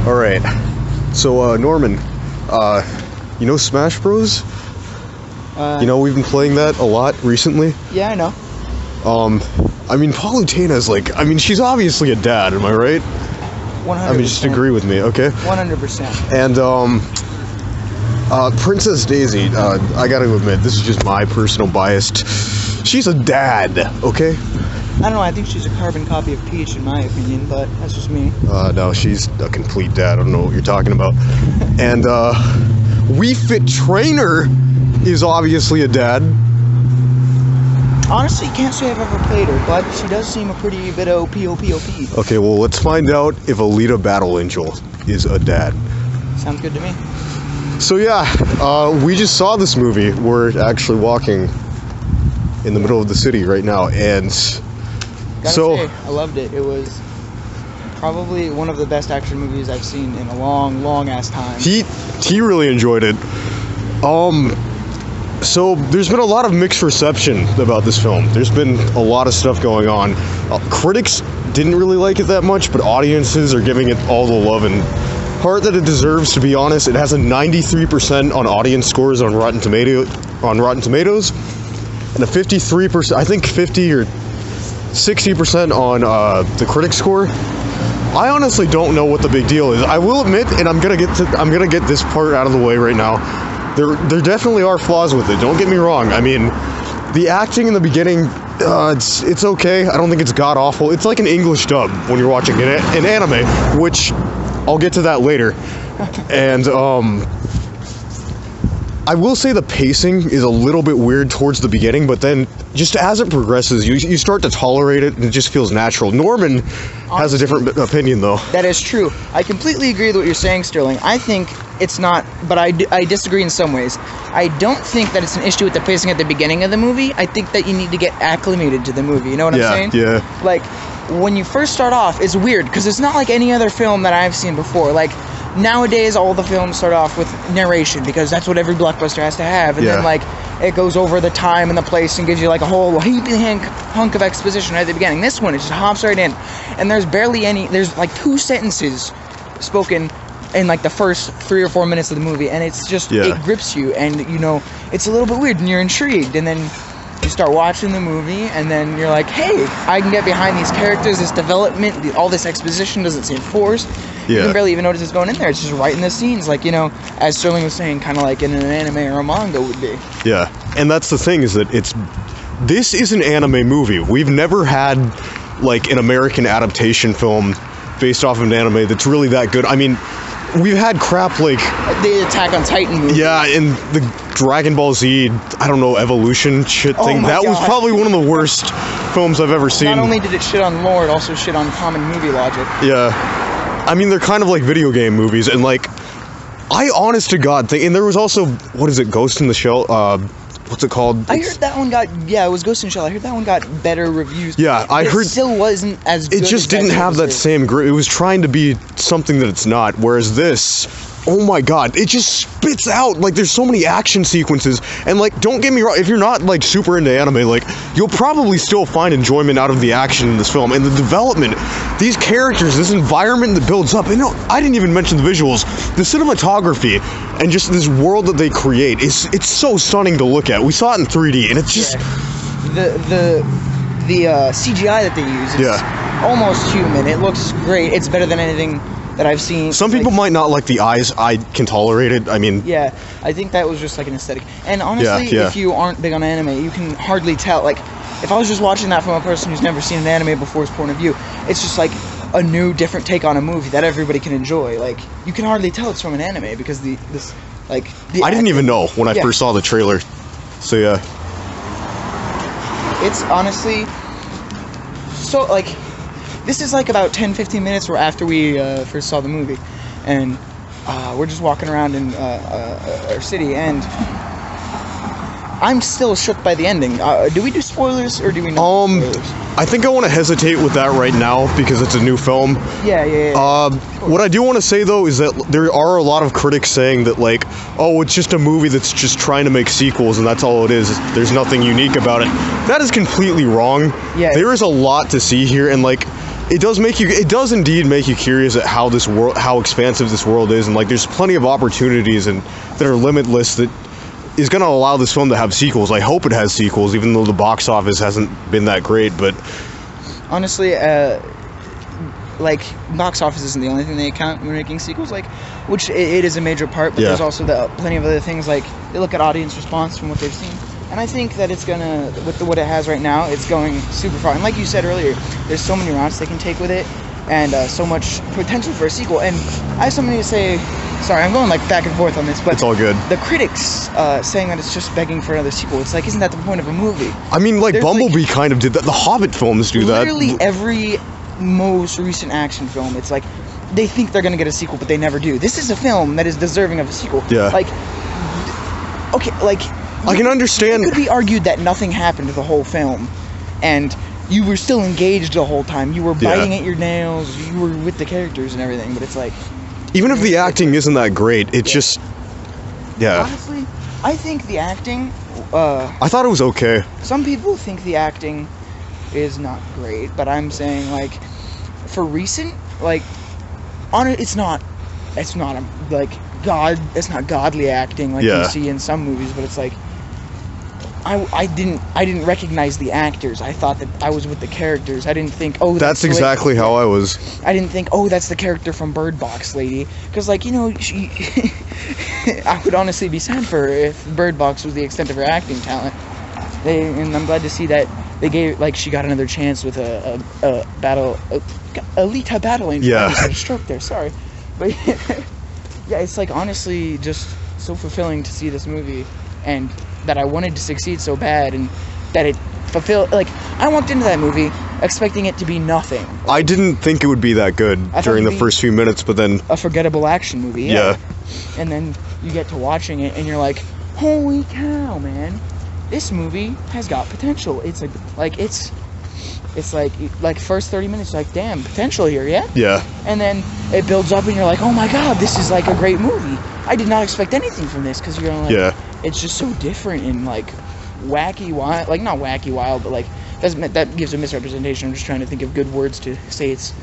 All right. So, Norman, you know Smash Bros? We've been playing that a lot recently. Yeah, I know. I mean, Palutina's like, she's obviously a dad, am I right? 100%. Just agree with me, okay? 100%. And, Princess Daisy, I gotta admit, this is just my personal bias. She's a dad, okay? I don't know, I think she's a carbon copy of Peach, in my opinion, but that's just me. No, she's a complete dad. I don't know what you're talking about. And, Wii Fit Trainer is obviously a dad. Honestly, can't say I've ever played her, but she does seem a pretty bit OP. Okay, well, let's find out if Alita Battle Angel is a dad. Sounds good to me. So yeah, we just saw this movie. We're actually walking in the middle of the city right now, and Gotta say, I loved it. It was probably one of the best action movies I've seen in a long ass time. He really enjoyed it. So there's been a lot of mixed reception about this film. There's been a lot of stuff going on. Critics didn't really like it that much, but audiences are giving it all the love and heart that it deserves. To be honest, it has a 93% on audience scores on Rotten Tomatoes, and a 53%, I think 50 or 60% on the critic score. I honestly don't know what the big deal is. I will admit, and I'm gonna get this part out of the way right now. There definitely are flaws with it. Don't get me wrong. I mean, the acting in the beginning, it's okay. I don't think it's god awful. It's like an English dub when you're watching an anime, which I'll get to that later. And I will say the pacing is a little bit weird towards the beginning, but then just as it progresses, you start to tolerate it, and it just feels natural. Norman has a different opinion, though. That is true. I completely agree with what you're saying, Sterling. I think it's not, but I disagree in some ways. I don't think that it's an issue with the pacing at the beginning of the movie. I think that you need to get acclimated to the movie. You know what I'm saying? Yeah. Like, when you first start off, it's weird, because it's not like any other film that I've seen before. Like, nowadays, all the films start off with narration, because that's what every blockbuster has to have. And then, like, it goes over the time and the place and gives you, like, a whole heaping hunk of exposition right at the beginning. This one, it just hops right in. And there's barely any, there's, like, 2 sentences spoken in, like, the first 3 or 4 minutes of the movie. And it's just, it grips you. And, it's a little bit weird, and you're intrigued. And then you start watching the movie, and then you're like, hey, I can get behind these characters, this development, all this exposition doesn't seem forced. You can barely even notice it's going in there. It's just right in the scenes, like, as Sterling was saying, kind of like in an anime or a manga would be. Yeah, and that's the thing, is that this is an anime movie. We've never had, like, an American adaptation film based off of an anime that's really that good. I mean, we've had crap like the Attack on Titan movie. Yeah, and the Dragon Ball Z, I don't know, evolution shit thing. That was probably one of the worst films I've ever seen. Not only did it shit on lore, it also shit on common movie logic. Yeah. I mean, they're kind of like video game movies, and, like, I honest to God think, and there was also, what is it, Ghost in the Shell? What's it called? I heard that one got, it was Ghost in the Shell. I heard that one got better reviews. Yeah, I heard. It still wasn't as good. It just didn't have that same grip. It was trying to be something that it's not, whereas this, oh my God, it just spits out, like, there's so many action sequences, and, like, don't get me wrong, if you're not, like, super into anime, like, you'll probably still find enjoyment out of the action in this film, and the development, these characters, this environment that builds up, and I didn't even mention the visuals, the cinematography, and just this world that they create, it's so stunning to look at. We saw it in 3D, and it's just... The CGI that they use is almost human. It looks great. It's better than anything that I've seen. Some people might not like the eyes. I can tolerate it. I mean... Yeah, I think that was just like an aesthetic. And honestly, if you aren't big on anime, you can hardly tell. Like, if I was just watching that from a person who's never seen an anime before's point of view, it's just like a new, different take on a movie that everybody can enjoy. Like, you can hardly tell it's from an anime because I didn't even know when I first saw the trailer. So, yeah. It's honestly... So, like... This is like about 10-15 minutes after we first saw the movie, and we're just walking around in our city, and I'm still shook by the ending. Do we do spoilers, or do we not do spoilers? I think I want to hesitate with that right now, because it's a new film. Yeah. What I do want to say, though, is that there are a lot of critics saying that, like, oh, it's just a movie that's just trying to make sequels, and that's all it is. There's nothing unique about it. That is completely wrong. Yeah. There is a lot to see here, and, like, it does indeed make you curious at how expansive this world is, and like there's plenty of opportunities and that are limitless that is going to allow this film to have sequels. I hope it has sequels, even though the box office hasn't been that great. But honestly, like box office isn't the only thing they account when making sequels, like, which it is a major part, but there's also plenty of other things, like they look at audience response from what they've seen, and I think that it's gonna, with what it has right now, it's going super far. And like you said earlier, there's so many routes they can take with it, and so much potential for a sequel. And I have something to say. Sorry, I'm going like back and forth on this, but it's all good. The critics saying that it's just begging for another sequel. It's like, isn't that the point of a movie? I mean, like there's Bumblebee kind of did that. The Hobbit films do that. Literally every most recent action film, it's like they think they're gonna get a sequel, but they never do. This is a film that is deserving of a sequel. Yeah. Like, okay, like I can understand. It could be argued that nothing happened to the whole film, and you were still engaged the whole time. You were biting at your nails. You were with the characters and everything. But it's like, even if the acting isn't that great, it's just, honestly, I think the acting. I thought it was okay. Some people think the acting is not great, but I'm saying, like, for recent, like, it's not it's not godly acting like you see in some movies, but it's like I didn't recognize the actors. I thought that I was with the characters. I didn't think, oh, that's exactly how I was. I didn't think, oh, that's the character from Bird Box lady, because, like, you know, she I would honestly be sad for her if Bird Box was the extent of her acting talent. And I'm glad to see that they gave, like, she got another chance with a Alita battle angel. Yeah. I just had a stroke there, sorry. But yeah, it's like honestly just so fulfilling to see this movie, and that I wanted to succeed so bad, and that it fulfilled. Like, I walked into that movie expecting it to be nothing. I didn't think it would be that good during the first few minutes, but then a forgettable action movie. Yeah. And then you get to watching it, and you're like, holy cow, man. This movie has got potential. It's like first 30 minutes, like, damn, potential here, yeah? Yeah. And then it builds up, and you're like, oh my god, this is like a great movie. I did not expect anything from this, because you're like, it's just so different and like wacky wild, like not wacky wild, but like that gives a misrepresentation. I'm just trying to think of good words to say it's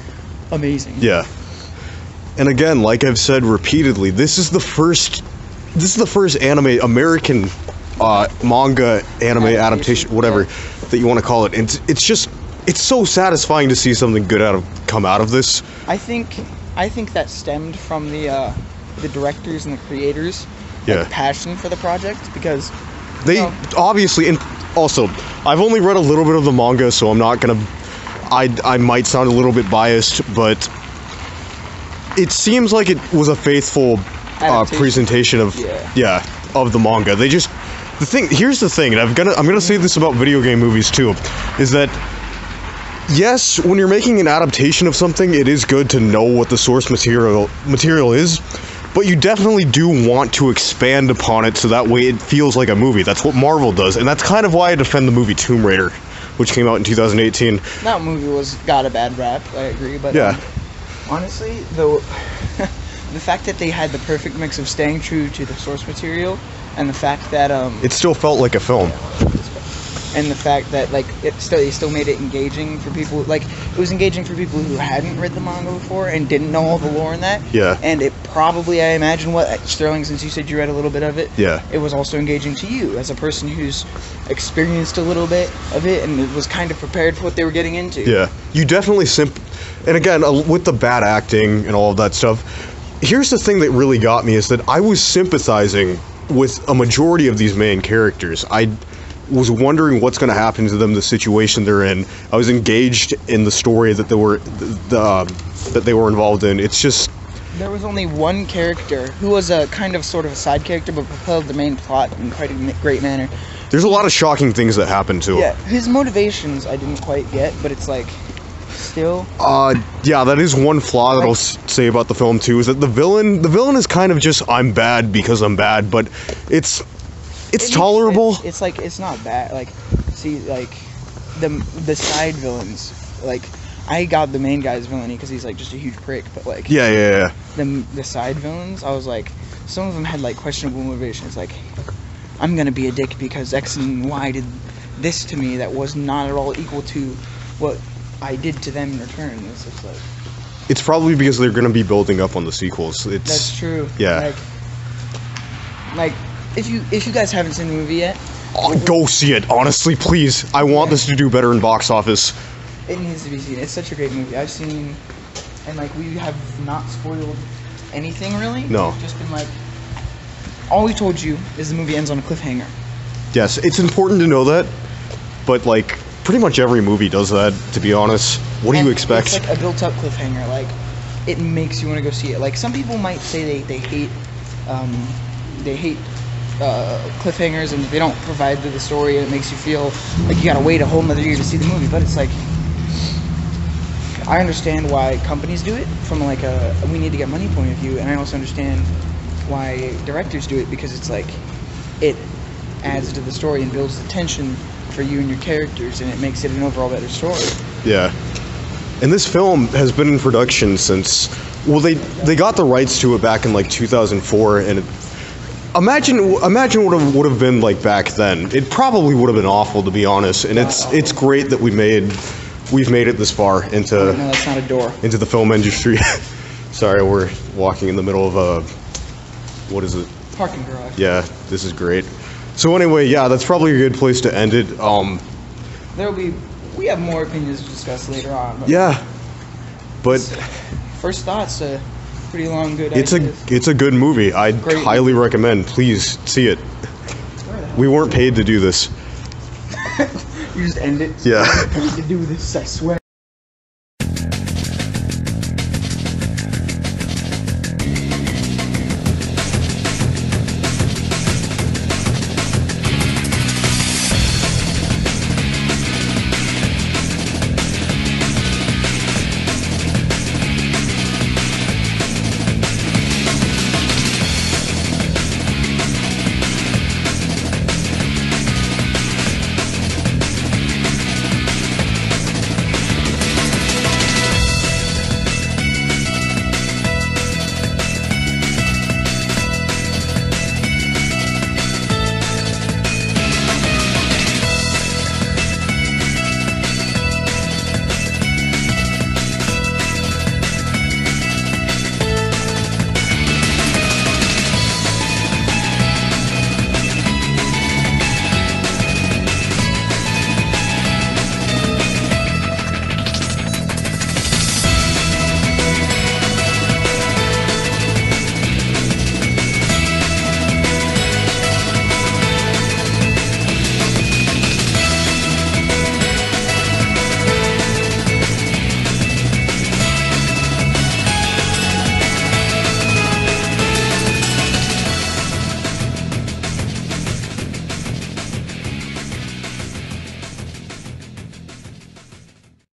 amazing. Yeah. And again, like I've said repeatedly, this is the first American manga anime adaptation, whatever that you want to call it. And it's so satisfying to see something good come out of this. I think that stemmed from the directors and the creators' passion for the project, because they obviously, and also I've only read a little bit of the manga, so I'm not gonna. I might sound a little bit biased, but it seems like it was a faithful presentation of of the manga. Here's the thing, and I'm gonna say this about video game movies too, is that yes, when you're making an adaptation of something, it is good to know what the source material is, but you definitely do want to expand upon it so that way it feels like a movie. That's what Marvel does, and that's kind of why I defend the movie Tomb Raider, which came out in 2018. That movie got a bad rap, I agree, but honestly, though, the fact that they had the perfect mix of staying true to the source material, and the fact that it still felt like a film. And the fact that, like, they still made it engaging for people. Like, it was engaging for people who hadn't read the manga before and didn't know all the lore in that. Yeah. And it probably, I imagine, Sterling, since you said you read a little bit of it, it was also engaging to you as a person who's experienced a little bit of it and was kind of prepared for what they were getting into. Yeah. You definitely and again, with the bad acting and all of that stuff, here's the thing that really got me, is that I was sympathizing with a majority of these main characters. I was wondering what's going to happen to them, the situation they're in. I was engaged in the story that they were involved in. It's just, there was only one character who was a kind of sort of a side character, but propelled the main plot in quite a great manner. There's a lot of shocking things that happen to him. Yeah, his motivations I didn't quite get, but it's like, still. Yeah, that is one flaw that I'll say about the film too, is that the villain is kind of just, I'm bad because I'm bad, but it's tolerable. It's like, it's not bad. Like, see, like, the side villains, like, I got the main guy's villainy because he's like just a huge prick, but like, the side villains, I was like, some of them had like questionable motivations. Like, I'm gonna be a dick because X and Y did this to me that was not at all equal to what I did to them in return. It's just like, It's probably because they're going to be building up on the sequels. that's true. Yeah. Like if you guys haven't seen the movie yet, Go see it, honestly, please. I want this to do better in box office. it needs to be seen. It's such a great movie. I've seen, and like we have not spoiled anything really. No. We've just been like, all we told you is the movie ends on a cliffhanger. Yes, it's important to know that, but like pretty much every movie does that, to be honest. What do you And expect? It's like a built-up cliffhanger. Like, it makes you want to go see it. Like, some people might say they hate cliffhangers and they don't provide to the story, and it makes you feel like you gotta wait a whole nother year to see the movie. But it's like, I understand why companies do it from like a we need to get money point of view, and I also understand why directors do it, because it's like it adds to the story and builds the tension for you and your characters, and it makes it an overall better story. Yeah. And this film has been in production since, well, they got the rights to it back in like 2004, and imagine what it would have been like back then. It probably would have been awful, to be honest. And it's great that we've made it this far into No, that's not a door. into the film industry. Sorry, we're walking in the middle of a, what is it? Parking garage. Yeah, this is great. So anyway, yeah, that's probably a good place to end it. We have more opinions to discuss later on. But Yeah, but first thoughts, pretty long, good. it's ideas. a good movie. I'd Great highly recommend. Please see it. Where the hell- We weren't paid to do this. You just end it. Yeah. I need to do this, I swear.